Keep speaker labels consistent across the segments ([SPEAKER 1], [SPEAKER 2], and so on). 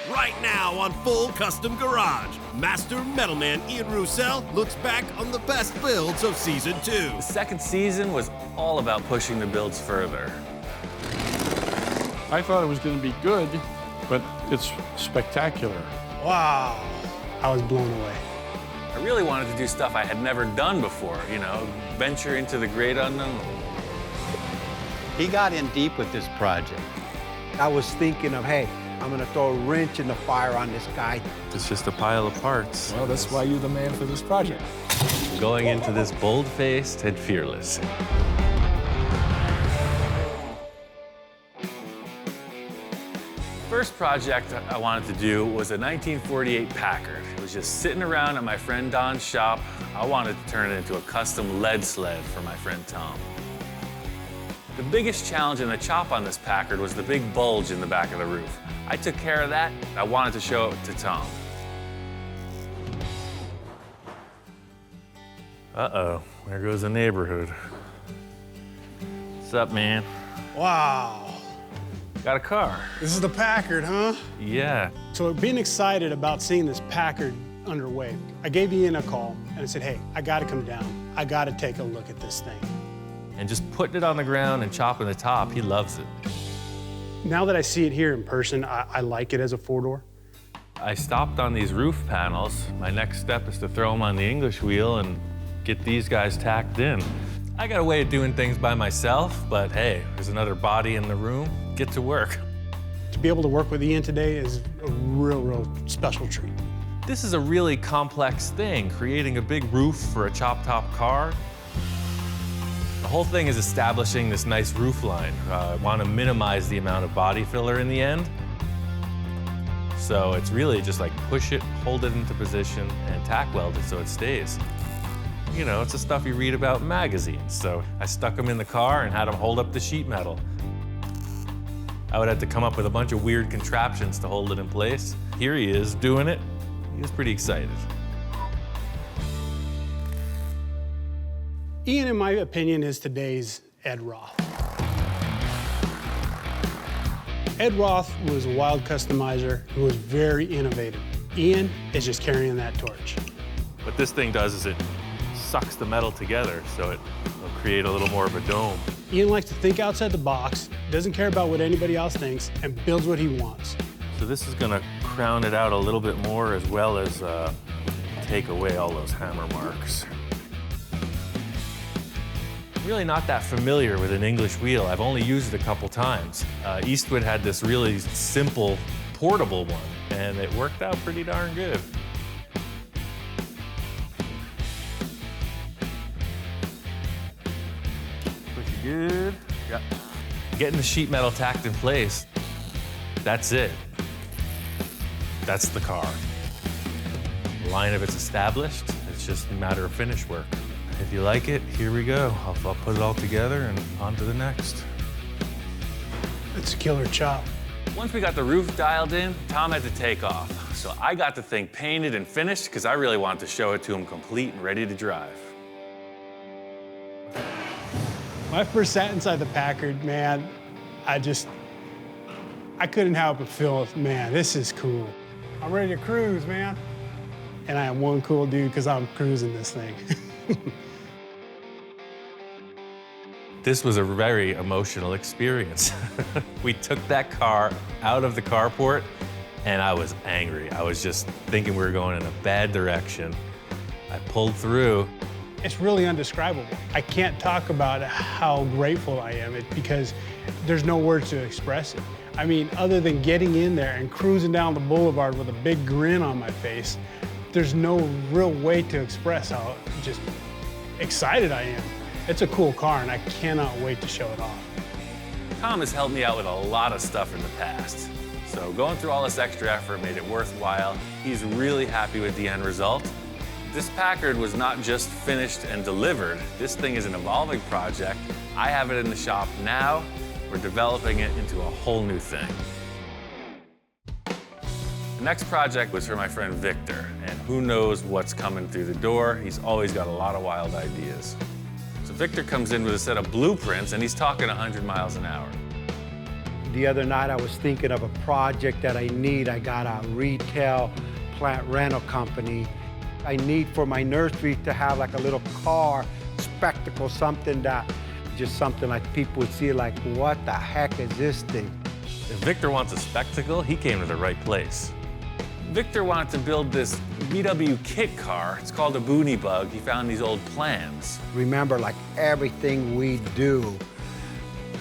[SPEAKER 1] right now on Full Custom Garage. Master metalman Ian Roussel looks back on the best builds of Season 2.
[SPEAKER 2] The second season was all about pushing the builds further.
[SPEAKER 3] I thought it was going to be good, but it's spectacular.
[SPEAKER 4] Wow, I was blown away.
[SPEAKER 2] I really wanted to do stuff I had never done before, you know, venture into the great unknown.
[SPEAKER 5] He got in deep with this project.
[SPEAKER 4] I was thinking of, hey, I'm gonna throw a wrench in the fire on this guy.
[SPEAKER 2] It's just a pile of parts.
[SPEAKER 6] Well, that's why you're the man for this project.
[SPEAKER 2] Going into this bold-faced and fearless. First project I wanted to do was a 1948 Packard. It was just sitting around at my friend Don's shop. I wanted to turn it into a custom lead sled for my friend Tom. The biggest challenge in the chop on this Packard was the big bulge in the back of the roof. I took care of that. I wanted to show it to Tom. Uh-oh, there goes the neighborhood. What's up, man?
[SPEAKER 4] Wow.
[SPEAKER 2] Got a car.
[SPEAKER 4] This is the Packard, huh?
[SPEAKER 2] Yeah.
[SPEAKER 4] So being excited about seeing this Packard underway, I gave Ian a call and I said, hey, I gotta come down. I gotta take a look at this thing.
[SPEAKER 2] And just putting it on the ground and chopping the top, he loves it.
[SPEAKER 4] Now that I see it here in person, I like it as a four-door.
[SPEAKER 2] I stopped on these roof panels. My next step is to throw them on the English wheel and get these guys tacked in. I got a way of doing things by myself, but hey, there's another body in the room. Get to work.
[SPEAKER 4] To be able to work with Ian today is a real special treat.
[SPEAKER 2] This is a really complex thing, creating a big roof for a chop-top car. The whole thing is establishing this nice roof line. I want to minimize the amount of body filler in the end. So it's really just like push it, hold it into position, and tack weld it so it stays. You know, it's the stuff you read about in magazines. So I stuck them in the car and had them hold up the sheet metal. I would have to come up with a bunch of weird contraptions to hold it in place. Here he is doing it. He was pretty excited.
[SPEAKER 4] Ian, in my opinion, is today's Ed Roth. Ed Roth was a wild customizer who was very innovative. Ian is just carrying that torch.
[SPEAKER 2] What this thing does is it sucks the metal together so it will create a little more of a dome.
[SPEAKER 4] Ian likes to think outside the box, doesn't care about what anybody else thinks, and builds what he wants.
[SPEAKER 2] So this is gonna crown it out a little bit more as well as take away all those hammer marks. I'm really not that familiar with an English wheel. I've only used it a couple times. Eastwood had this really simple, portable one, and it worked out pretty darn good. Pretty good. Yep. Getting the sheet metal tacked in place, that's it. That's the car. The line of it's established. It's just a matter of finish work. If you like it, here we go. I'll put it all together and on to the next.
[SPEAKER 4] It's a killer chop.
[SPEAKER 2] Once we got the roof dialed in, Tom had to take off. So I got the thing painted and finished because I really wanted to show it to him complete and ready to drive.
[SPEAKER 4] When I first sat inside the Packard, man, I couldn't help but feel, man, this is cool. I'm ready to cruise, man. And I am one cool dude because I'm cruising this thing.
[SPEAKER 2] This was a very emotional experience. We took that car out of the carport and I was angry. I was just thinking we were going in a bad direction. I pulled through.
[SPEAKER 4] It's really indescribable. I can't talk about how grateful I am because there's no words to express it. I mean, other than getting in there and cruising down the boulevard with a big grin on my face, there's no real way to express how just excited I am. It's a cool car and I cannot wait to show it off.
[SPEAKER 2] Tom has helped me out with a lot of stuff in the past. So going through all this extra effort made it worthwhile. He's really happy with the end result. This Packard was not just finished and delivered. This thing is an evolving project. I have it in the shop now. We're developing it into a whole new thing. The next project was for my friend Victor, and who knows what's coming through the door. He's always got a lot of wild ideas. So Victor comes in with a set of blueprints, and he's talking 100 miles an hour.
[SPEAKER 7] The other night I was thinking of a project that I need. I got a retail plant rental company. I need for my nursery to have like a little car, spectacle, something that, just something like people would see like, what the heck is this thing?
[SPEAKER 2] If Victor wants a spectacle, he came to the right place. Victor wanted to build this VW kit car. It's called a Boon Bug. He found these old plans.
[SPEAKER 7] Remember, like everything we do,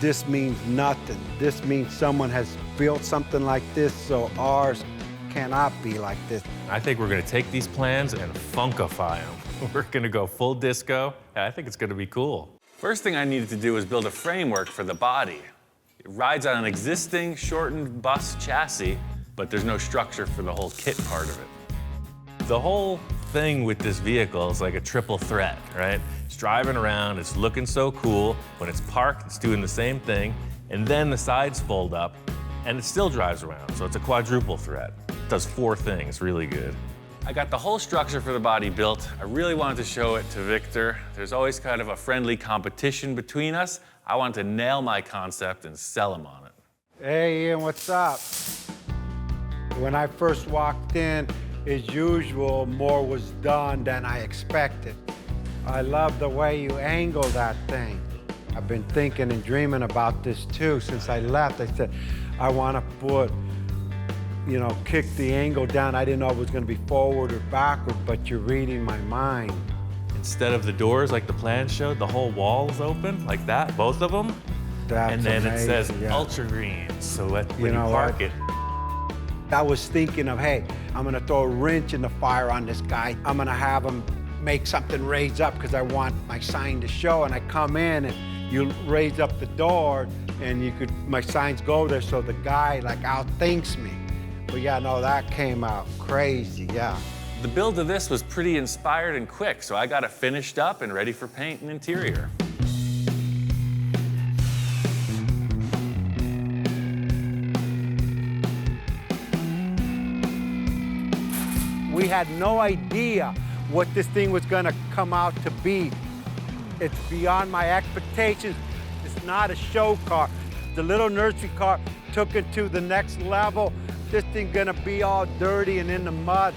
[SPEAKER 7] this means nothing. This means someone has built something like this, so ours cannot be like this.
[SPEAKER 2] I think we're gonna take these plans and funkify them. We're gonna go full disco. I think it's gonna be cool. First thing I needed to do was build a framework for the body. It rides on an existing shortened bus chassis, but there's no structure for the whole kit part of it. The whole thing with this vehicle is like a triple threat, right? It's driving around, it's looking so cool. When it's parked, it's doing the same thing. And then the sides fold up, and it still drives around. So it's a quadruple threat. It does 4 things really good. I got the whole structure for the body built. I really wanted to show it to Victor. There's always kind of a friendly competition between us. I wanted to nail my concept and sell him on it.
[SPEAKER 7] Hey, Ian, what's up? When I first walked in, as usual, more was done than I expected. I love the way you angle that thing. I've been thinking and dreaming about this too since I left. I said, I want to put, you know, kick the angle down. I didn't know it was going to be forward or backward, but you're reading my mind.
[SPEAKER 2] Instead of the doors like the plan showed, the whole wall is open like that, both of them.
[SPEAKER 7] That's
[SPEAKER 2] and then
[SPEAKER 7] amazing,
[SPEAKER 2] it says
[SPEAKER 7] yeah.
[SPEAKER 2] ultra green, so when you park it.
[SPEAKER 7] I was thinking of, hey, I'm gonna throw a wrench in the fire on this guy. I'm gonna have him make something raise up because I want my sign to show. And I come in and you raise up the door and my signs go there so the guy like outthinks me. But yeah, no, that came out crazy, yeah.
[SPEAKER 2] The build of this was pretty inspired and quick, so I got it finished up and ready for paint and interior.
[SPEAKER 7] We had no idea what this thing was gonna come out to be. It's beyond my expectations. It's not a show car. The little nursery car took it to the next level. This thing gonna be all dirty and in the mud.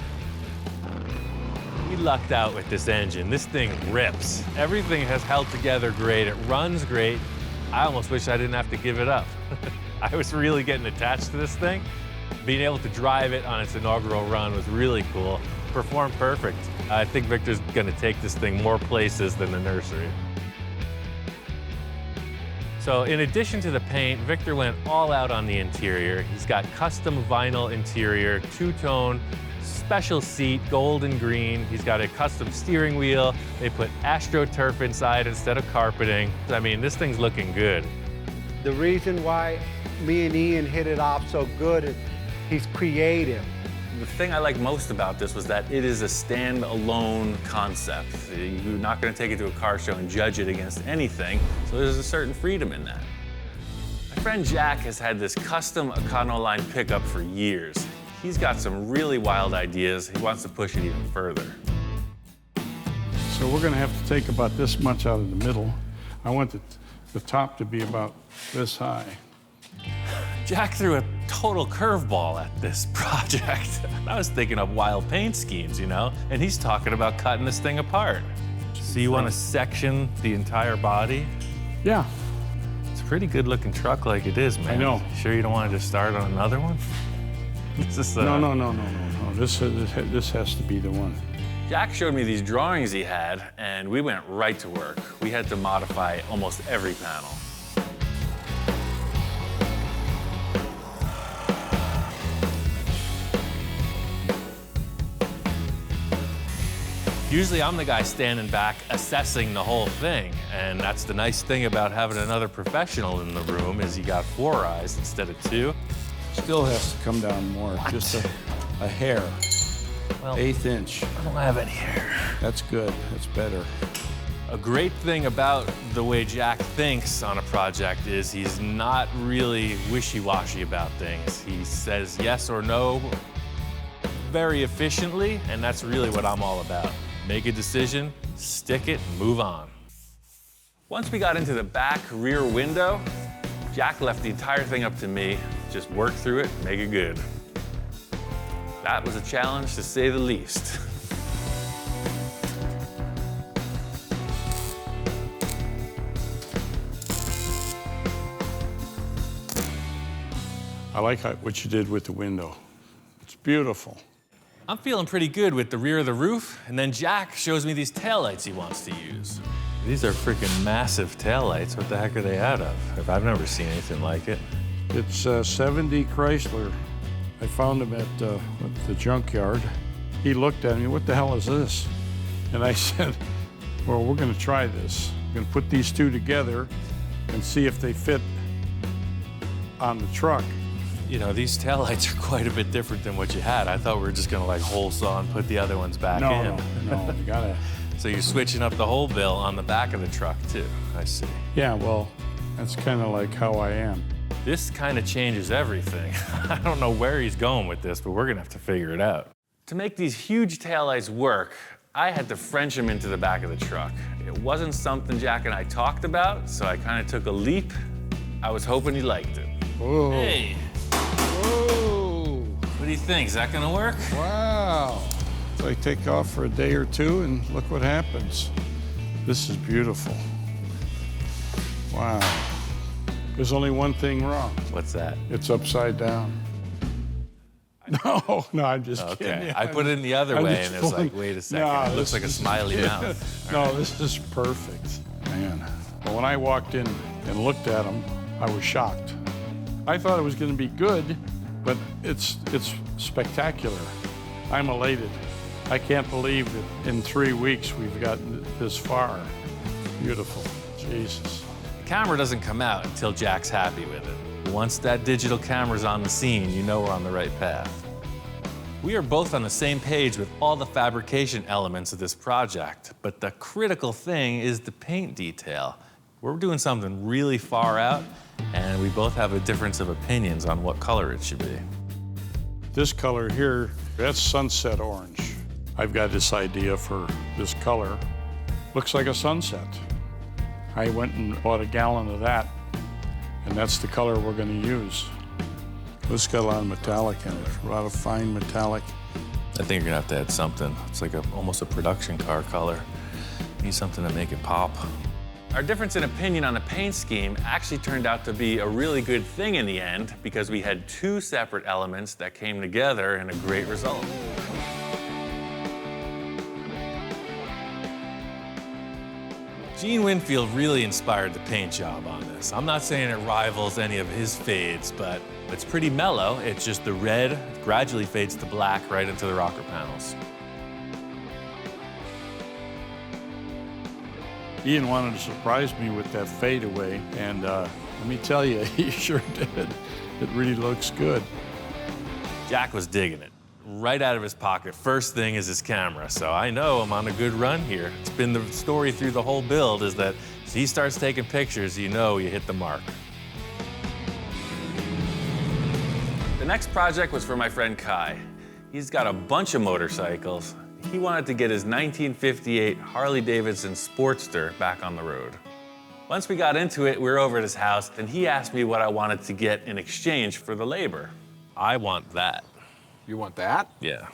[SPEAKER 2] We lucked out with this engine. This thing rips. Everything has held together great. It runs great. I almost wish I didn't have to give it up. I was really getting attached to this thing. Being able to drive it on its inaugural run was really cool. Performed perfect. I think Victor's gonna take this thing more places than the nursery. So in addition to the paint, Victor went all out on the interior. He's got custom vinyl interior, 2-tone, special seat, gold and green. He's got a custom steering wheel. They put AstroTurf inside instead of carpeting. I mean, this thing's looking good.
[SPEAKER 7] The reason why me and Ian hit it off so good is he's creative.
[SPEAKER 2] The thing I like most about this was that it is a stand-alone concept. You're not going to take it to a car show and judge it against anything, so there's a certain freedom in that. My friend Jack has had this custom Econoline pickup for years. He's got some really wild ideas. He wants to push it even further.
[SPEAKER 3] So we're going to have to take about this much out of the middle. I want the top to be about this high.
[SPEAKER 2] Jack threw a total curveball at this project. I was thinking of wild paint schemes, you know, and he's talking about cutting this thing apart. So you want to section the entire body?
[SPEAKER 3] Yeah.
[SPEAKER 2] It's a pretty good looking truck like it is, man.
[SPEAKER 3] I know.
[SPEAKER 2] Sure you don't want to just start on another one? This is,
[SPEAKER 3] No. This has to be the one.
[SPEAKER 2] Jack showed me these drawings he had, and we went right to work. We had to modify almost every panel. Usually I'm the guy standing back assessing the whole thing, and that's the nice thing about having another professional in the room is you got 4 eyes instead of 2.
[SPEAKER 3] Still has to come down more, just a hair.
[SPEAKER 2] Well,
[SPEAKER 3] 1/8 inch.
[SPEAKER 2] I don't have any hair.
[SPEAKER 3] That's good, that's better.
[SPEAKER 2] A great thing about the way Jack thinks on a project is he's not really wishy-washy about things. He says yes or no very efficiently, and that's really what I'm all about. Make a decision, stick it, and move on. Once we got into the back rear window, Jack left the entire thing up to me. Just work through it, make it good. That was a challenge, to say the least.
[SPEAKER 3] I like what you did with the window. It's beautiful.
[SPEAKER 2] I'm feeling pretty good with the rear of the roof, and then Jack shows me these taillights he wants to use. These are freaking massive taillights. What the heck are they out of? I've never seen anything like it.
[SPEAKER 3] It's 70 Chrysler. I found him at the junkyard. He looked at me, what the hell is this? And I said, well, we're gonna try this. We're gonna put these two together and see if they fit on the truck.
[SPEAKER 2] You know, these taillights are quite a bit different than what you had. I thought we were just gonna like hole saw and put the other ones back in.
[SPEAKER 3] No, you gotta.
[SPEAKER 2] So you're switching up the whole bill on the back of the truck too, I see.
[SPEAKER 3] Yeah, well, that's kind of like how I am.
[SPEAKER 2] This kind of changes everything. I don't know where he's going with this, but we're gonna have to figure it out. To make these huge taillights work, I had to French them into the back of the truck. It wasn't something Jack and I talked about, so I kind of took a leap. I was hoping he liked it.
[SPEAKER 3] Whoa.
[SPEAKER 2] Hey,
[SPEAKER 3] Whoa.
[SPEAKER 2] what do you think? Is that gonna work?
[SPEAKER 3] Wow. So I take off for a day or two and look what happens. This is beautiful. Wow. There's only one thing wrong.
[SPEAKER 2] What's that?
[SPEAKER 3] It's upside down. No, I'm just kidding.
[SPEAKER 2] Okay,
[SPEAKER 3] Yeah,
[SPEAKER 2] I put it in the other
[SPEAKER 3] I'm
[SPEAKER 2] way,
[SPEAKER 3] just
[SPEAKER 2] and it's like,
[SPEAKER 3] fooling.
[SPEAKER 2] wait a second.
[SPEAKER 3] No,
[SPEAKER 2] it looks
[SPEAKER 3] this
[SPEAKER 2] like a
[SPEAKER 3] is-
[SPEAKER 2] smiley mouth.
[SPEAKER 3] No, this is perfect, man. Well, when I walked in and looked at them, I was shocked. I thought it was going to be good, but it's spectacular. I'm elated. I can't believe that in 3 weeks we've gotten this far. Beautiful, Jesus.
[SPEAKER 2] The camera doesn't come out until Jack's happy with it. Once that digital camera's on the scene, you know we're on the right path. We are both on the same page with all the fabrication elements of this project, but the critical thing is the paint detail. We're doing something really far out, and we both have a difference of opinions on what color it should be.
[SPEAKER 3] This color here, that's sunset orange. I've got this idea for this color. Looks like a sunset. I went and bought a gallon of that, and that's the color we're going to use. This got a lot of metallic in it, a lot of fine metallic.
[SPEAKER 2] I think you're gonna have to add something. It's like almost a production car color. Need something to make it pop. Our difference in opinion on the paint scheme actually turned out to be a really good thing in the end, because we had two separate elements that came together in a great result. Gene Winfield really inspired the paint job on this. I'm not saying it rivals any of his fades, but it's pretty mellow. It's just the red gradually fades to black right into the rocker panels.
[SPEAKER 3] Ian wanted to surprise me with that fadeaway, and let me tell you, he sure did. It really looks good.
[SPEAKER 2] Jack was digging it. Right out of his pocket, first thing is his camera, so I know I'm on a good run here. It's been the story through the whole build, is that if he starts taking pictures, you know you hit the mark. The next project was for my friend Kai. He's got a bunch of motorcycles. He wanted to get his 1958 Harley-Davidson Sportster back on the road. Once we got into it, we were over at his house, and he asked me what I wanted to get in exchange for the labor. I want that.
[SPEAKER 6] You want that?
[SPEAKER 2] Yeah.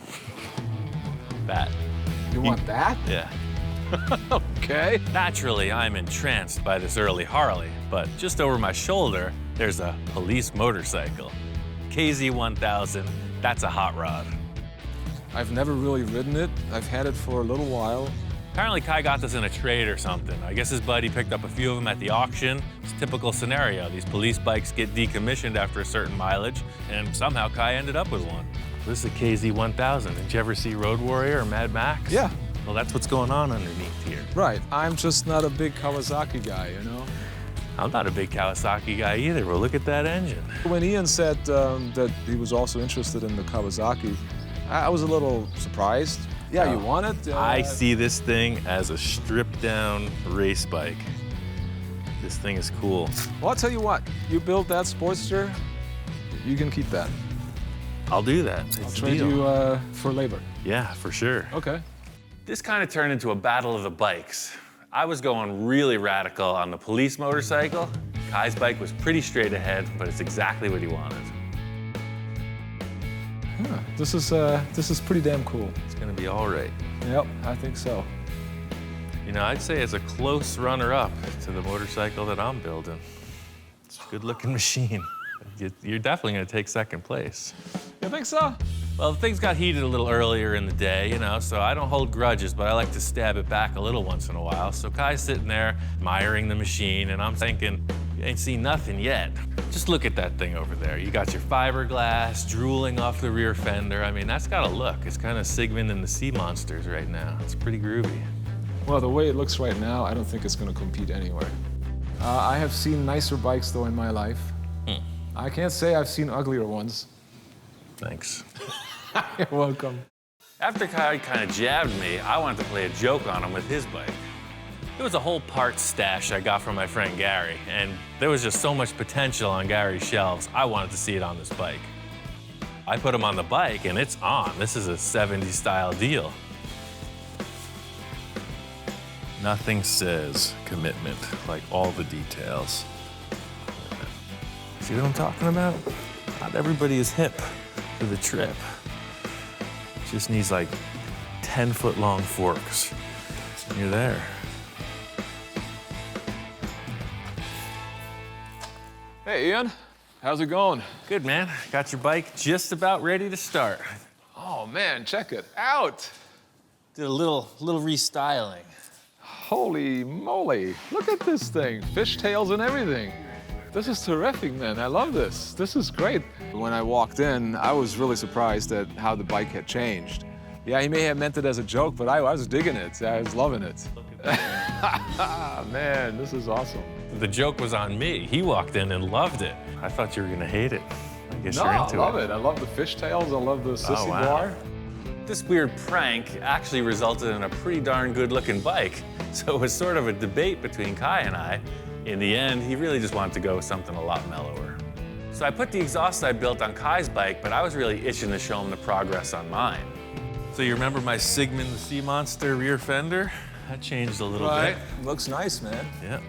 [SPEAKER 2] That.
[SPEAKER 6] You want that?
[SPEAKER 2] Yeah.
[SPEAKER 6] Okay.
[SPEAKER 2] Naturally, I'm entranced by this early Harley, but just over my shoulder, there's a police motorcycle. KZ1000, that's a hot rod.
[SPEAKER 6] I've never really ridden it. I've had it for a little while.
[SPEAKER 2] Apparently Kai got this in a trade or something. I guess his buddy picked up a few of them at the auction. It's a typical scenario. These police bikes get decommissioned after a certain mileage, and somehow Kai ended up with one. This is a KZ1000. Did you ever see Road Warrior or Mad Max?
[SPEAKER 6] Yeah.
[SPEAKER 2] Well, that's what's going on underneath here.
[SPEAKER 6] Right. I'm just not a big Kawasaki guy, you know?
[SPEAKER 2] I'm not a big Kawasaki guy either, but look at that engine.
[SPEAKER 6] When Ian said that he was also interested in the Kawasaki, I was a little surprised. Yeah, you want it?
[SPEAKER 2] I see this thing as a stripped-down race bike. This thing is cool.
[SPEAKER 6] Well, I'll tell you what. You build that Sportster, you can keep that.
[SPEAKER 2] I'll do that.
[SPEAKER 6] I'll
[SPEAKER 2] It's a
[SPEAKER 6] trade
[SPEAKER 2] deal.
[SPEAKER 6] you for labor.
[SPEAKER 2] Yeah, for sure.
[SPEAKER 6] Okay.
[SPEAKER 2] This kind of turned into a battle of the bikes. I was going really radical on the police motorcycle. Kai's bike was pretty straight ahead, but it's exactly what he wanted.
[SPEAKER 6] Huh, this is pretty damn cool.
[SPEAKER 2] It's gonna be all right.
[SPEAKER 6] Yep, I think so.
[SPEAKER 2] You know, I'd say it's a close runner-up to the motorcycle that I'm building. It's a good-looking machine. You're definitely gonna take second place.
[SPEAKER 6] You think so?
[SPEAKER 2] Well, things got heated a little earlier in the day, you know, so I don't hold grudges, but I like to stab it back a little once in a while. So Kai's sitting there admiring the machine, and I'm thinking, you ain't seen nothing yet. Just look at that thing over there. You got your fiberglass drooling off the rear fender. I mean, that's got a look. It's kind of Sigmund and the Sea Monsters right now. It's pretty groovy.
[SPEAKER 6] Well, the way it looks right now, I don't think it's going to compete anywhere. I have seen nicer bikes, though, in my life. I can't say I've seen uglier ones.
[SPEAKER 2] Thanks.
[SPEAKER 6] You're welcome.
[SPEAKER 2] After Kai kind of jabbed me, I wanted to play a joke on him with his bike. It was a whole parts stash I got from my friend Gary, and there was just so much potential on Gary's shelves, I wanted to see it on this bike. I put him on the bike, and it's on. This is a 70s style deal. Nothing says commitment like all the details. See what I'm talking about? Not everybody is hip for the trip. Just needs like 10-foot long forks. And you're there.
[SPEAKER 6] Hey, Ian. How's it going?
[SPEAKER 2] Good, man. Got your bike just about ready to start.
[SPEAKER 6] Oh, man, check it out.
[SPEAKER 2] Did a little restyling.
[SPEAKER 6] Holy moly. Look at this thing. Fishtails and everything. This is terrific, man. I love this. This is great. When I walked in, I was really surprised at how the bike had changed. Yeah, he may have meant it as a joke, but I was digging it. I was loving it. Man, this is awesome.
[SPEAKER 2] The joke was on me. He walked in and loved it. I thought you were gonna hate it. I guess
[SPEAKER 6] No,
[SPEAKER 2] you're
[SPEAKER 6] I
[SPEAKER 2] into
[SPEAKER 6] love it. I love the fishtails. I love the sissy bar.
[SPEAKER 2] This weird prank actually resulted in a pretty darn good-looking bike. So it was sort of a debate between Kai and I. In the end, he really just wanted to go with something a lot mellower. So I put the exhaust I built on Kai's bike, but I was really itching to show him the progress on mine. So you remember my Sigmund the Sea Monster rear fender? That changed a little bit.
[SPEAKER 6] Looks nice, man.
[SPEAKER 2] Yeah.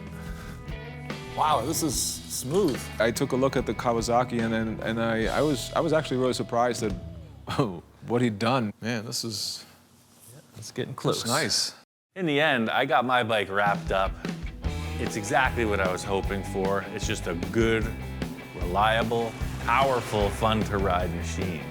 [SPEAKER 6] Wow, this is smooth. I took a look at the Kawasaki, and I was actually really surprised at what he'd done. Man, this is
[SPEAKER 2] It's getting close.
[SPEAKER 6] nice.
[SPEAKER 2] In the end, I got my bike wrapped up. It's exactly what I was hoping for. It's just a good, reliable, powerful, fun-to-ride machine.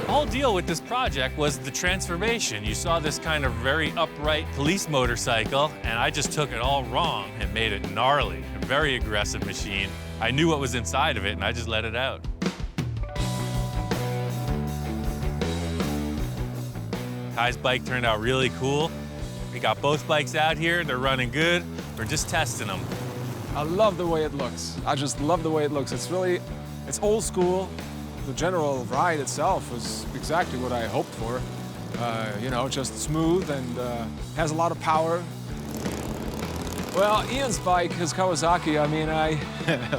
[SPEAKER 2] The whole deal with this project was the transformation. You saw this kind of very upright police motorcycle, and I just took it all wrong and made it gnarly, a very aggressive machine. I knew what was inside of it, and I just let it out. Kai's bike turned out really cool. We got both bikes out here. They're running good. We're just testing them.
[SPEAKER 6] I love the way it looks. I just love the way it looks. It's old school. The general ride itself was exactly what I hoped for. You know, just smooth and has a lot of power. Well, Ian's bike, his Kawasaki, I mean,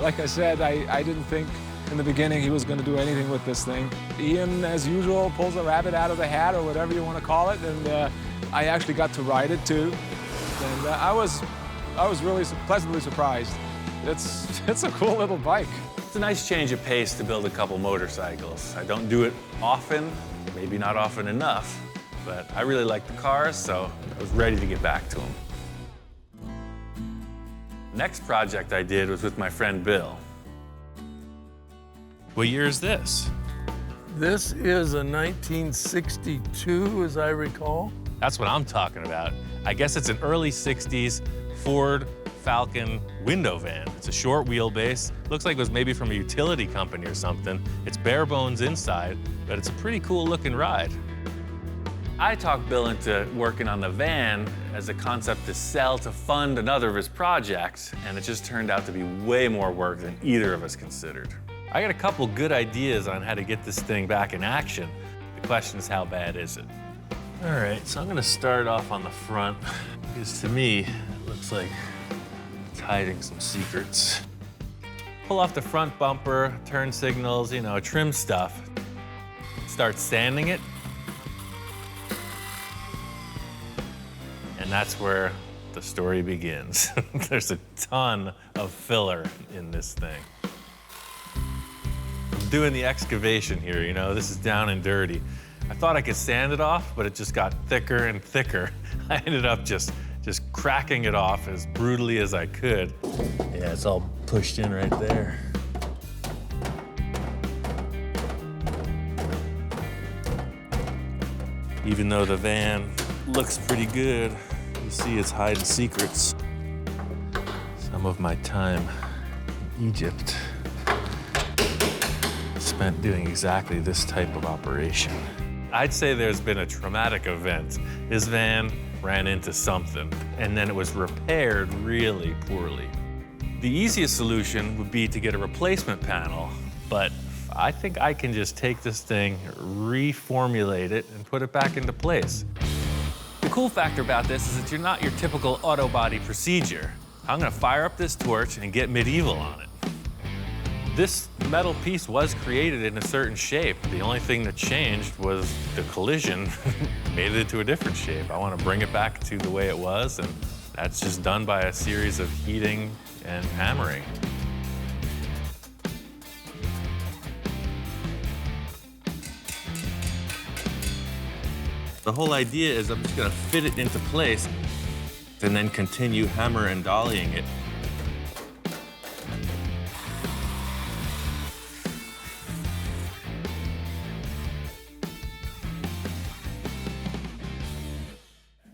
[SPEAKER 6] like I said, I didn't think in the beginning he was going to do anything with this thing. Ian, as usual, pulls a rabbit out of the hat or whatever you want to call it, and I actually got to ride it too. And I was really pleasantly surprised. It's a cool little bike.
[SPEAKER 2] It's a nice change of pace to build a couple motorcycles. I don't do it often, maybe not often enough, but I really like the cars, so I was ready to get back to them. Next project I did was with my friend Bill. What year is this?
[SPEAKER 8] This is a 1962, as I recall.
[SPEAKER 2] That's what I'm talking about. I guess it's an early 60s Ford Falcon window van. It's a short wheelbase. Looks like it was maybe from a utility company or something. It's bare bones inside, but it's a pretty cool looking ride. I talked Bill into working on the van as a concept to sell to fund another of his projects, and it just turned out to be way more work than either of us considered. I got a couple good ideas on how to get this thing back in action. The question is, how bad is it? All right, so I'm gonna start off on the front, because to me, it looks like it's hiding some secrets. Pull off the front bumper, turn signals, you know, trim stuff. Start sanding it. that's where the story begins. There's a ton of filler in this thing. I'm doing the excavation here, you know, this is down and dirty. I thought I could sand it off, but it just got thicker and thicker. I ended up just cracking it off as brutally as I could. Yeah, it's all pushed in right there. Even though the van looks pretty good, you see it's hiding secrets. Some of my time in Egypt spent doing exactly this type of operation. I'd say there's been a traumatic event. This van ran into something, and then it was repaired really poorly. The easiest solution would be to get a replacement panel, but I think I can just take this thing, reformulate it, and put it back into place. The cool factor about this is that you're not your typical auto body procedure. I'm gonna fire up this torch and get medieval on it. This metal piece was created in a certain shape. The only thing that changed was the collision made it into a different shape. I want to bring it back to the way it was, and that's just done by a series of heating and hammering. The whole idea is I'm just going to fit it into place and then continue hammer and dollying it.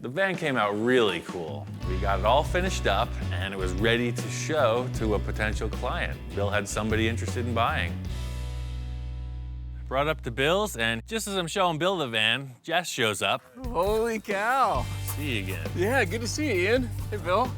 [SPEAKER 2] The van came out really cool. We got it all finished up and it was ready to show to a potential client. Bill had somebody interested in buying. Brought up to Bill's, and just as I'm showing Bill the van, Jess shows up.
[SPEAKER 9] Holy cow.
[SPEAKER 2] See you again.
[SPEAKER 9] Yeah, good to see you, Ian. Hey, Bill.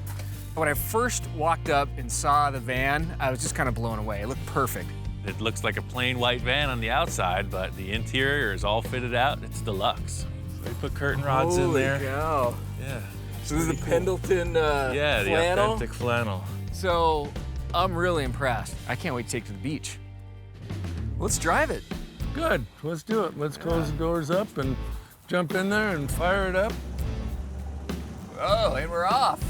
[SPEAKER 9] When I first walked up and saw the van, I was just kind of blown away. It looked perfect.
[SPEAKER 2] It looks like a plain white van on the outside, but the interior is all fitted out. It's deluxe. They put curtain rods in there.
[SPEAKER 9] Holy cow.
[SPEAKER 2] Yeah.
[SPEAKER 9] So this is the Pendleton
[SPEAKER 2] yeah, the
[SPEAKER 9] flannel?
[SPEAKER 2] authentic flannel.
[SPEAKER 9] So I'm really impressed. I can't wait to take it to the beach. Let's drive it.
[SPEAKER 8] Good, let's do it. Let's close the doors up and jump in there and fire it up.
[SPEAKER 9] Oh, and we're off.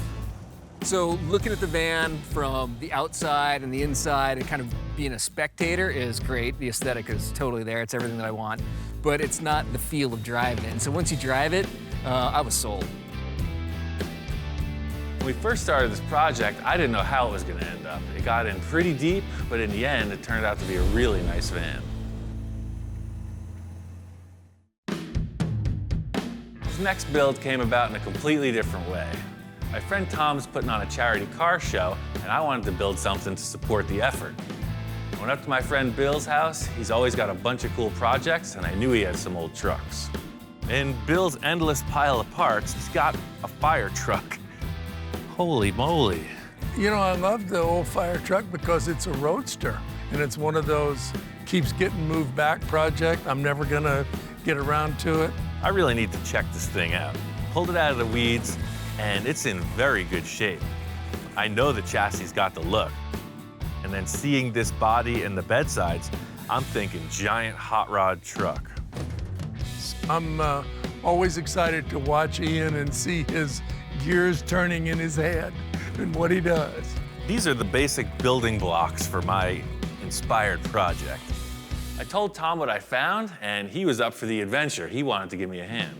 [SPEAKER 9] So looking at the van from the outside and the inside and kind of being a spectator is great. The aesthetic is totally there. It's everything that I want. But it's not the feel of driving it. And so once you drive it, I was sold.
[SPEAKER 2] When we first started this project, I didn't know how it was going to end up. It got in pretty deep, but in the end, it turned out to be a really nice van. This next build came about in a completely different way. My friend Tom's putting on a charity car show, and I wanted to build something to support the effort. I went up to my friend Bill's house. He's always got a bunch of cool projects, and I knew he had some old trucks. In Bill's endless pile of parts, he's got a fire truck. Holy moly.
[SPEAKER 8] You know, I love the old fire truck because it's a roadster, and it's one of those keeps getting moved back project. I'm never gonna get around to it.
[SPEAKER 2] I really need to check this thing out. Pulled it out of the weeds, and it's in very good shape. I know the chassis got the look. And then seeing this body and the bedsides, I'm thinking giant hot rod truck.
[SPEAKER 8] I'm always excited to watch Ian and see his gears turning in his head and what he does.
[SPEAKER 2] These are the basic building blocks for my inspired project. I told Tom what I found, and he was up for the adventure. He wanted to give me a hand.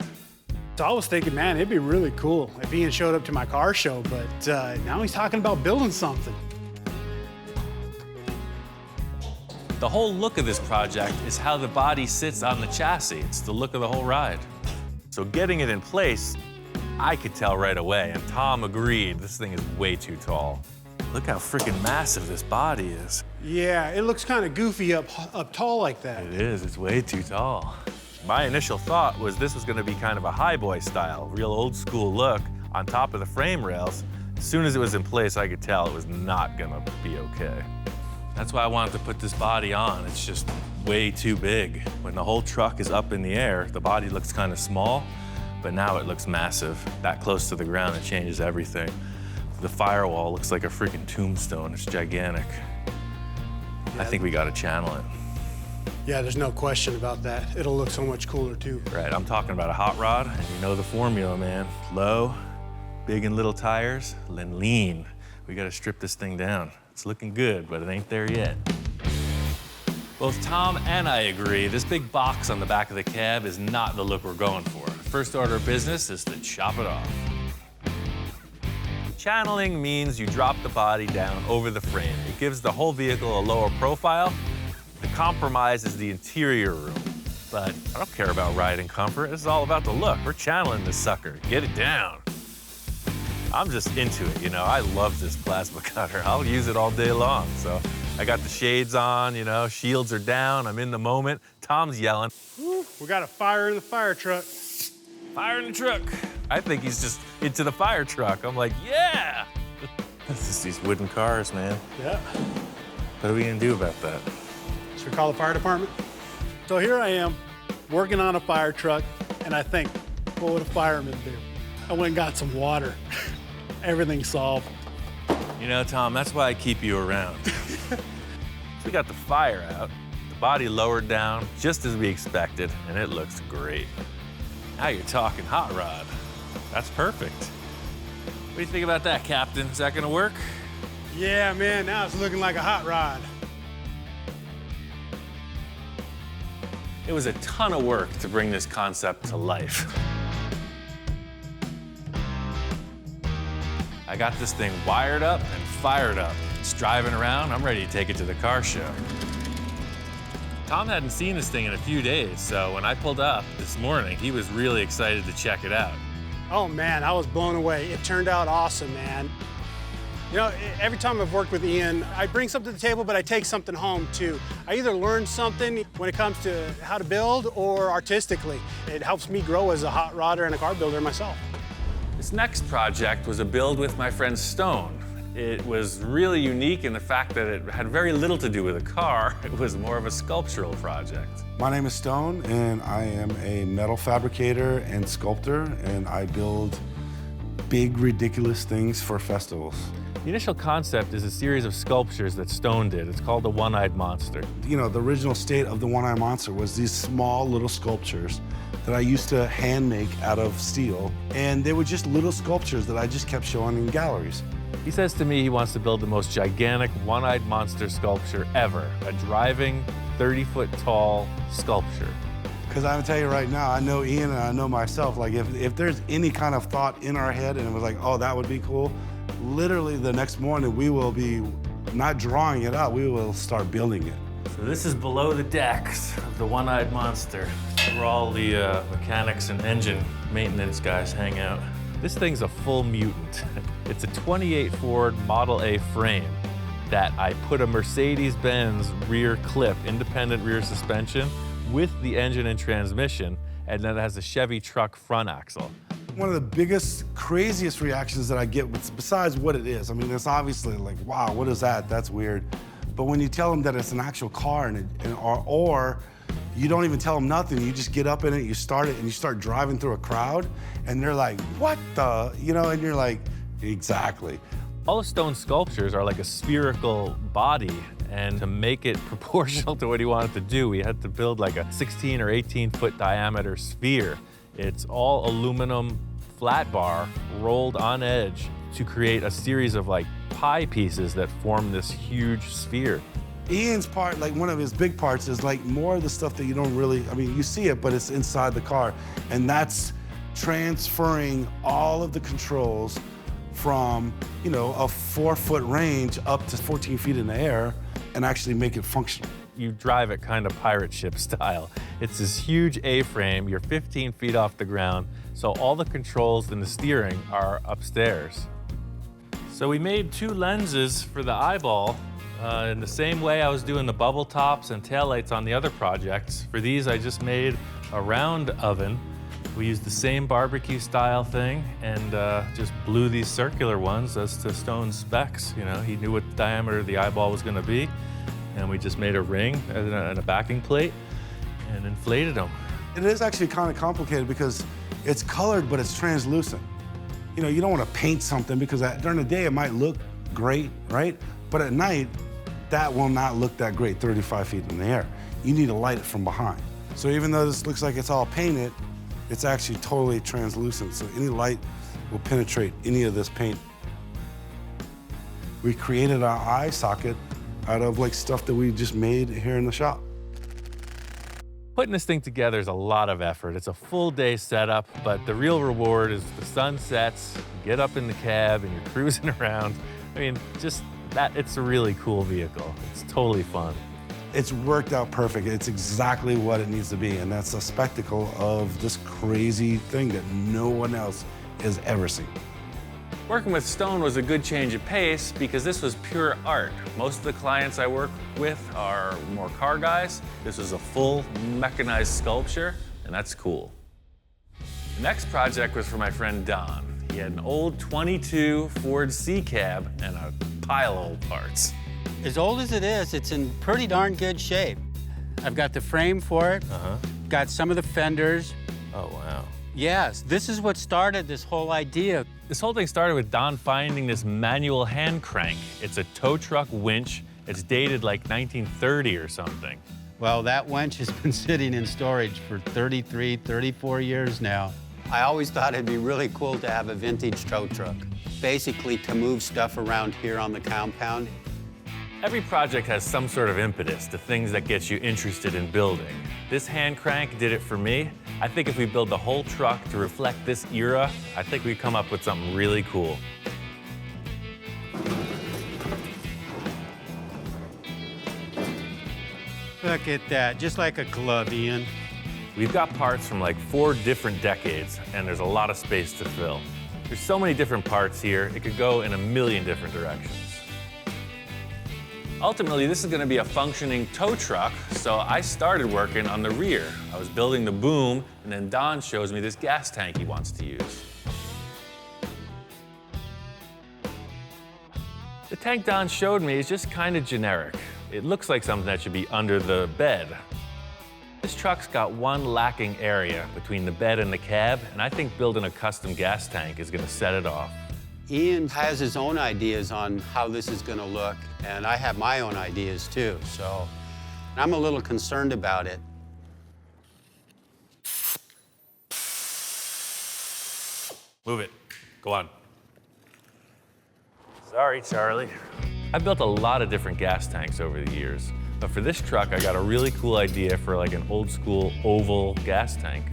[SPEAKER 4] So I was thinking, man, it'd be really cool if Ian showed up to my car show, but now he's talking about building something.
[SPEAKER 2] The whole look of this project is how the body sits on the chassis. It's the look of the whole ride. So getting it in place, I could tell right away, and Tom agreed. This thing is way too tall. Look how freaking massive this body is.
[SPEAKER 4] Yeah, it looks kind of goofy up tall like that.
[SPEAKER 2] It is, it's way too tall. My initial thought was this was gonna be kind of a highboy style, real old school look on top of the frame rails. As soon as it was in place, I could tell it was not gonna be okay. That's why I wanted to put this body on. It's just way too big. When the whole truck is up in the air, the body looks kind of small, but now it looks massive. That close to the ground, it changes everything. The firewall looks like a freaking tombstone. It's gigantic. I think we gotta channel it.
[SPEAKER 4] Yeah, there's no question about that. It'll look so much cooler too.
[SPEAKER 2] Right, I'm talking about a hot rod, and you know the formula, man. Low, Big and little tires, then lean. We gotta strip this thing down. It's looking good, but it ain't there yet. Both Tom and I agree, this big box on the back of the cab is not the look we're going for. First order of business is to chop it off. Channeling means you drop the body down over the frame. It gives the whole vehicle a lower profile. The compromise is the interior room. But I don't care about riding comfort. This is all about the look. We're channeling this sucker. Get it down. I'm just into it, you know. I love this plasma cutter. I'll use it all day long. So I got the shades on, you know, shields are down. I'm in the moment. Tom's yelling.
[SPEAKER 4] Woo, we got a fire in the fire truck.
[SPEAKER 2] Fire in the truck. I think he's just into the fire truck. I'm like, yeah. It's just these wooden cars, man.
[SPEAKER 4] Yeah.
[SPEAKER 2] What are we gonna do about that?
[SPEAKER 4] Should we call the fire department?
[SPEAKER 10] So here I am, working on a fire truck, and I think, what would a fireman do? I went and got some water. Everything's solved.
[SPEAKER 2] You know, Tom, that's why I keep you around. So we got the fire out, the body lowered down, just as we expected, and it looks great. Now you're talking hot rod. That's perfect. What do you think about that, Captain? Is that gonna work?
[SPEAKER 4] Yeah, man, now it's looking like a hot rod.
[SPEAKER 2] It was a ton of work to bring this concept to life. I got this thing wired up and fired up. It's driving around. I'm ready to take it to the car show. Tom hadn't seen this thing in a few days, so when I pulled up this morning, he was really excited to check it out.
[SPEAKER 4] Oh man, I was blown away. It turned out awesome, man. You know, every time I've worked with Ian, I bring something to the table, but I take something home too. I either learn something when it comes to how to build or artistically. It helps me grow as a hot rodder and a car builder myself.
[SPEAKER 2] This next project was a build with my friend Stone. It was really unique in the fact that it had very little to do with a car. It was more of a sculptural project.
[SPEAKER 11] My name is Stone, and I am a metal fabricator and sculptor, and I build big, ridiculous things for festivals.
[SPEAKER 2] The initial concept is a series of sculptures that Stone did. It's called the One-Eyed Monster.
[SPEAKER 11] You know, the original state of the One-Eyed Monster was these small little sculptures that I used to hand make out of steel, and they were just little sculptures that I just kept showing in galleries.
[SPEAKER 2] He says to me he wants to build the most gigantic one-eyed monster sculpture ever, a driving 30-foot tall sculpture.
[SPEAKER 11] Because I'm gonna tell you right now, I know Ian and I know myself, like if there's any kind of thought in our head and it was like, oh, that would be cool, literally the next morning we will be not drawing it out, we will start building it.
[SPEAKER 2] So this is below the decks of the One-Eyed Monster, where all the mechanics and engine maintenance guys hang out. This thing's a full mutant. It's a 28 Ford Model A frame that I put a Mercedes-Benz rear clip, independent rear suspension, with the engine and transmission, and then it has a Chevy truck front axle.
[SPEAKER 11] One of the biggest, craziest reactions that I get, besides what it is, I mean, it's obviously like, wow, what is that? That's weird. But when you tell them that it's an actual car, or you don't even tell them nothing, you just get up in it, you start it, and you start driving through a crowd, and they're like, what the, you know, and you're like, exactly.
[SPEAKER 2] All the Stone sculptures are like a spherical body, and to make it proportional to what he wanted to do, we had to build like a 16 or 18-foot diameter sphere. It's all aluminum flat bar rolled on edge to create a series of like pie pieces that form this huge sphere.
[SPEAKER 11] Ian's part, like one of his big parts, is like more of the stuff that you don't really, I mean, you see it, but it's inside the car. And that's transferring all of the controls from, you know, a 4-foot range up to 14 feet in the air and actually make it functional.
[SPEAKER 2] You drive it kind of pirate ship style. It's this huge A-frame, you're 15 feet off the ground, so all the controls and the steering are upstairs. So we made 2 lenses for the eyeball in the same way I was doing the bubble tops and taillights on the other projects. For these, I just made a round oven. We used the same barbecue style thing and just blew these circular ones as to Stone's specs. You know, he knew what the diameter of the eyeball was gonna be, and we just made a ring and a backing plate and inflated them.
[SPEAKER 11] It is actually kind of complicated because it's colored, but it's translucent. You know, you don't want to paint something because during the day it might look great, right? But at night, that will not look that great 35 feet in the air. You need to light it from behind. So even though this looks like it's all painted, it's actually totally translucent. So any light will penetrate any of this paint. We created our eye socket out of like stuff that we just made here in the shop.
[SPEAKER 2] Putting this thing together is a lot of effort. It's a full day setup, but the real reward is the sun sets, you get up in the cab and you're cruising around. I mean, just that, it's a really cool vehicle. It's totally fun.
[SPEAKER 11] It's worked out perfect. It's exactly what it needs to be, and that's a spectacle of this crazy thing that no one else has ever seen.
[SPEAKER 2] Working with stone was a good change of pace because this was pure art. Most of the clients I work with are more car guys. This was a full mechanized sculpture, and that's cool. The next project was for my friend Don. He had an old 22 Ford C-Cab and a pile of old parts.
[SPEAKER 5] As old as it is, it's in pretty darn good shape. I've got the frame for it, got some of the fenders.
[SPEAKER 2] Oh, wow.
[SPEAKER 5] Yes, this is what started this whole idea.
[SPEAKER 2] This whole thing started with Don finding this manual hand crank. It's a tow truck winch. It's dated like 1930 or something.
[SPEAKER 5] Well, that winch has been sitting in storage for 33, 34 years now. I always thought it'd be really cool to have a vintage tow truck, basically to move stuff around here on the compound.
[SPEAKER 2] Every project has some sort of impetus, the things that get you interested in building. This hand crank did it for me. I think if we build the whole truck to reflect this era, I think we come up with something really cool.
[SPEAKER 5] Look at that, just like a glove, Ian.
[SPEAKER 2] We've got parts from like 4 different decades, and there's a lot of space to fill. There's so many different parts here, it could go in a million different directions. Ultimately, this is going to be a functioning tow truck, so I started working on the rear. I was building the boom, and then Don shows me this gas tank he wants to use. The tank Don showed me is just kind of generic. It looks like something that should be under the bed. This truck's got one lacking area between the bed and the cab, and I think building a custom gas tank is going to set it off.
[SPEAKER 5] Ian has his own ideas on how this is going to look, and I have my own ideas too, so I'm a little concerned about it.
[SPEAKER 2] Move it. Go on. Sorry, Charlie. I've built a lot of different gas tanks over the years, but for this truck, I got a really cool idea for like an old school oval gas tank.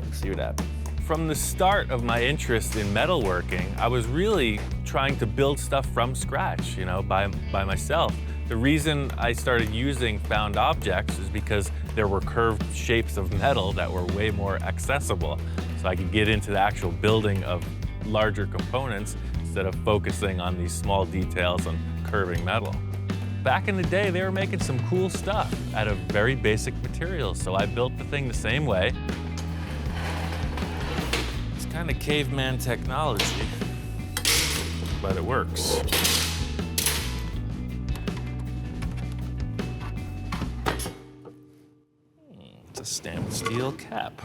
[SPEAKER 2] Let's see what happens. From the start of my interest in metalworking, I was really trying to build stuff from scratch, you know, by myself. The reason I started using found objects is because there were curved shapes of metal that were way more accessible, so I could get into the actual building of larger components instead of focusing on these small details on curving metal. Back in the day, they were making some cool stuff out of very basic materials, so I built the thing the same way. Kind of caveman technology, but it works. It's a stainless steel cap.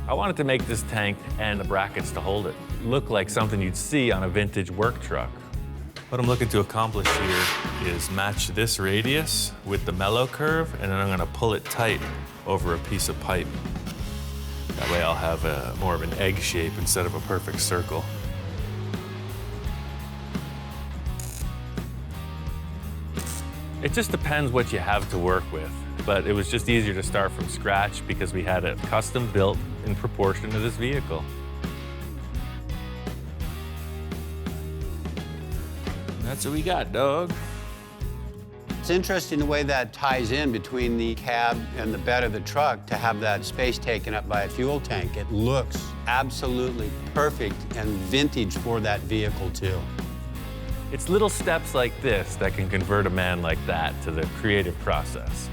[SPEAKER 2] I wanted to make this tank and the brackets to hold it look like something you'd see on a vintage work truck. What I'm looking to accomplish here is match this radius with the mellow curve, and then I'm going to pull it tight over a piece of pipe. That way I'll have more of an egg shape instead of a perfect circle. It just depends what you have to work with, but it was just easier to start from scratch because we had it custom built in proportion to this vehicle. That's what we got, dog.
[SPEAKER 5] It's interesting the way that ties in between the cab and the bed of the truck to have that space taken up by a fuel tank. It looks absolutely perfect and vintage for that vehicle, too.
[SPEAKER 2] It's little steps like this that can convert a man like that to the creative process.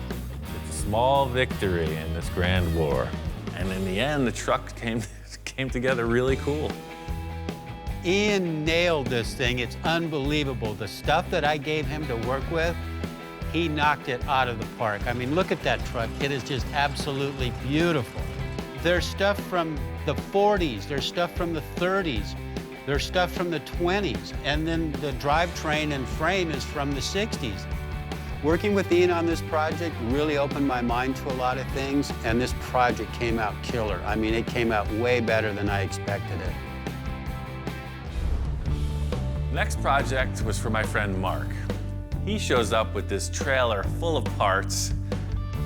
[SPEAKER 2] It's a small victory in this grand war. And in the end, the truck came together really cool.
[SPEAKER 5] Ian nailed this thing. It's unbelievable. The stuff that I gave him to work with, he knocked it out of the park. I mean, look at that truck. It is just absolutely beautiful. There's stuff from the 40s. There's stuff from the 30s. There's stuff from the 20s, and then the drivetrain and frame is from the 60s. Working with Ian on this project really opened my mind to a lot of things, and this project came out killer. I mean, it came out way better than I expected it.
[SPEAKER 2] Next project was for my friend Mark. He shows up with this trailer full of parts,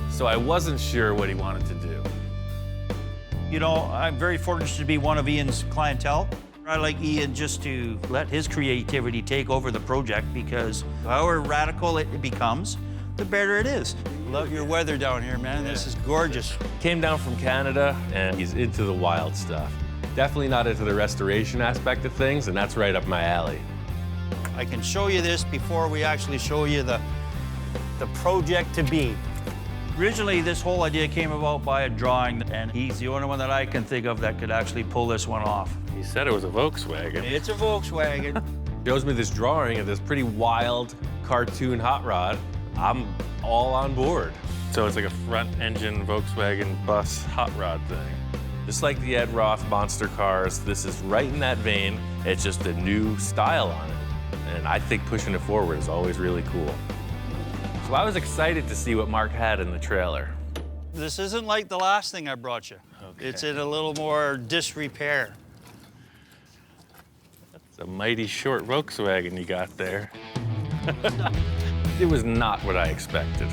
[SPEAKER 2] so I wasn't sure what he wanted to do.
[SPEAKER 12] You know, I'm very fortunate to be one of Ian's clientele. I like Ian just to let his creativity take over the project, because however radical it becomes, the better it is. Love your weather down here, man. This is gorgeous.
[SPEAKER 2] Came down from Canada, and he's into the wild stuff. Definitely not into the restoration aspect of things, and that's right up my alley.
[SPEAKER 12] I can show you this before we actually show you the project to be. Originally, this whole idea came about by a drawing, and he's the only one that I can think of that could actually pull this one off.
[SPEAKER 2] He said it was a Volkswagen.
[SPEAKER 12] It's a Volkswagen.
[SPEAKER 2] Shows me this drawing of this pretty wild cartoon hot rod. I'm all on board. So it's like a front-engine Volkswagen bus hot rod thing. Just like the Ed Roth monster cars, this is right in that vein. It's just a new style on it. And I think pushing it forward is always really cool. So I was excited to see what Mark had in the trailer.
[SPEAKER 12] This isn't like the last thing I brought you. Okay. It's in a little more disrepair.
[SPEAKER 2] That's a mighty short Volkswagen you got there. It was not what I expected.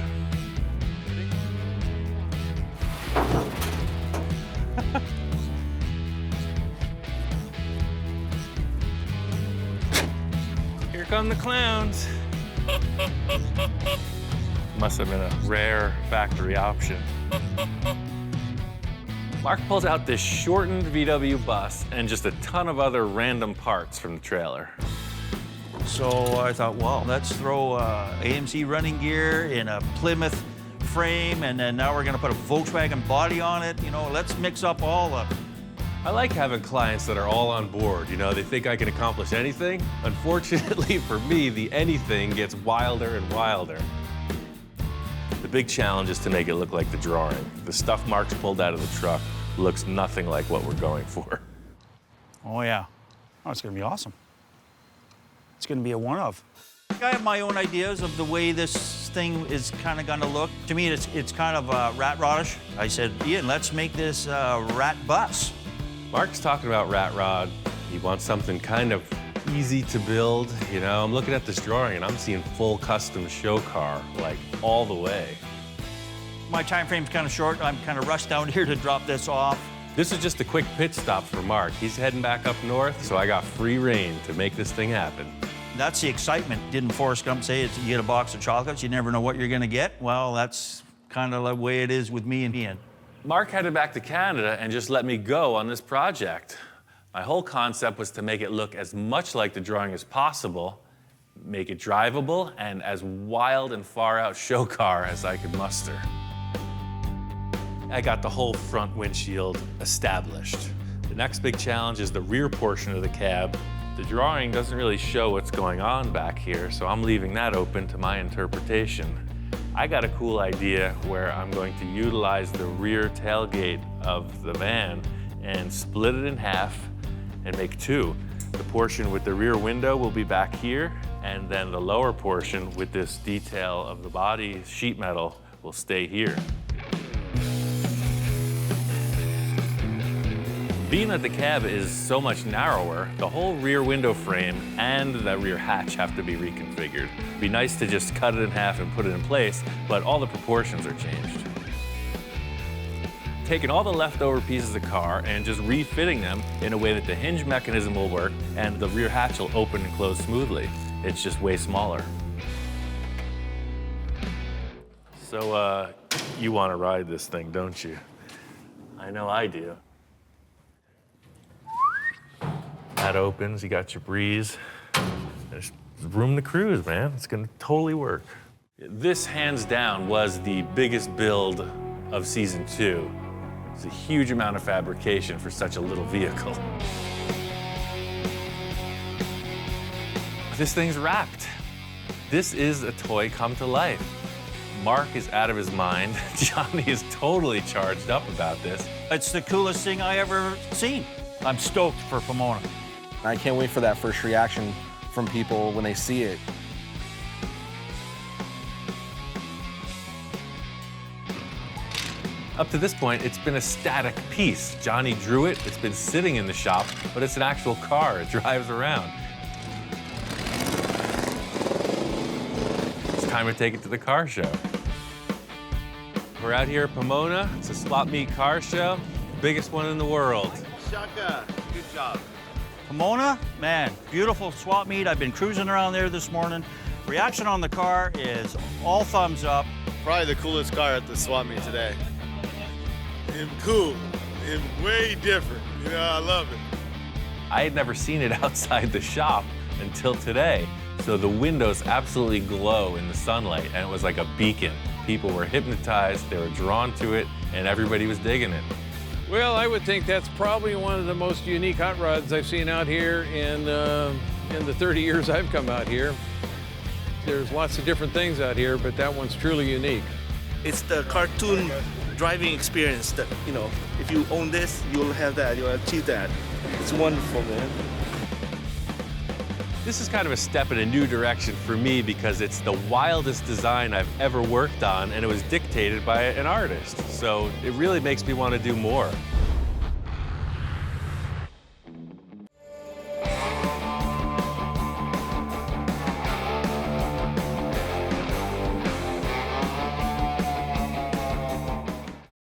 [SPEAKER 2] Here come the clowns. Must have been a rare factory option. Mark pulls out this shortened VW bus and just a ton of other random parts from the trailer.
[SPEAKER 12] So I thought, well, let's throw AMC running gear in a Plymouth frame, and then now we're gonna put a Volkswagen body on it. You know, let's mix up all the...
[SPEAKER 2] I like having clients that are all on board. You know, they think I can accomplish anything. Unfortunately for me, the anything gets wilder and wilder. The big challenge is to make it look like the drawing. The stuff Mark's pulled out of the truck looks nothing like what we're going for.
[SPEAKER 12] Oh, yeah. Oh, it's gonna be awesome. It's gonna be a one-of. I have my own ideas of the way this thing is kind of gonna look. To me, it's kind of rat rodish. I said, Ian, let's make this rat bus.
[SPEAKER 2] Mark's talking about rat rod. He wants something kind of easy to build. You know, I'm looking at this drawing and I'm seeing full custom show car, like all the way.
[SPEAKER 12] My time frame's kind of short. I'm kind of rushed down here to drop this off.
[SPEAKER 2] This is just a quick pit stop for Mark. He's heading back up north, so I got free rein to make this thing happen.
[SPEAKER 12] That's the excitement. Didn't Forrest Gump say you get a box of chocolates, you never know what you're gonna get? Well, that's kind of the way it is with me and Ian.
[SPEAKER 2] Mark headed back to Canada and just let me go on this project. My whole concept was to make it look as much like the drawing as possible, make it drivable, and as wild and far out show car as I could muster. I got the whole front windshield established. The next big challenge is the rear portion of the cab. The drawing doesn't really show what's going on back here, so I'm leaving that open to my interpretation. I got a cool idea where I'm going to utilize the rear tailgate of the van and split it in half and make two. The portion with the rear window will be back here, and then the lower portion with this detail of the body sheet metal will stay here. Being that the cab is so much narrower, the whole rear window frame and that rear hatch have to be reconfigured. It'd be nice to just cut it in half and put it in place, but all the proportions are changed. Taking all the leftover pieces of the car and just refitting them in a way that the hinge mechanism will work and the rear hatch will open and close smoothly. It's just way smaller. So, you want to ride this thing, don't you? I know I do. That opens, you got your breeze. There's room to cruise, man. It's gonna totally work. This, hands down, was the biggest build of season 2. It's a huge amount of fabrication for such a little vehicle. This thing's wrapped. This is a toy come to life. Mark is out of his mind. Johnny is totally charged up about this.
[SPEAKER 12] It's the coolest thing I ever seen. I'm stoked for Pomona.
[SPEAKER 13] I can't wait for that first reaction from people when they see it.
[SPEAKER 2] Up to this point, it's been a static piece. Johnny drew it, it's been sitting in the shop, but it's an actual car, it drives around. It's time to take it to the car show. We're out here at Pomona. It's a swap meet car show, the biggest one in the world.
[SPEAKER 12] Shaka, good job. Pomona, man, beautiful swap meet. I've been cruising around there this morning. Reaction on the car is all thumbs up.
[SPEAKER 14] Probably the coolest car at the swap meet today. It's cool. It's way different. You know, I love it.
[SPEAKER 2] I had never seen it outside the shop until today. So the windows absolutely glow in the sunlight, and it was like a beacon. People were hypnotized, they were drawn to it, and everybody was digging it.
[SPEAKER 15] Well, I would think that's probably one of the most unique hot rods I've seen out here in the 30 years I've come out here. There's lots of different things out here, but that one's truly unique.
[SPEAKER 14] It's the cartoon driving experience that, you know, if you own this, you'll have that, you'll achieve that. It's wonderful, man.
[SPEAKER 2] This is kind of a step in a new direction for me because it's the wildest design I've ever worked on, and it was dictated by an artist. So it really makes me want to do more.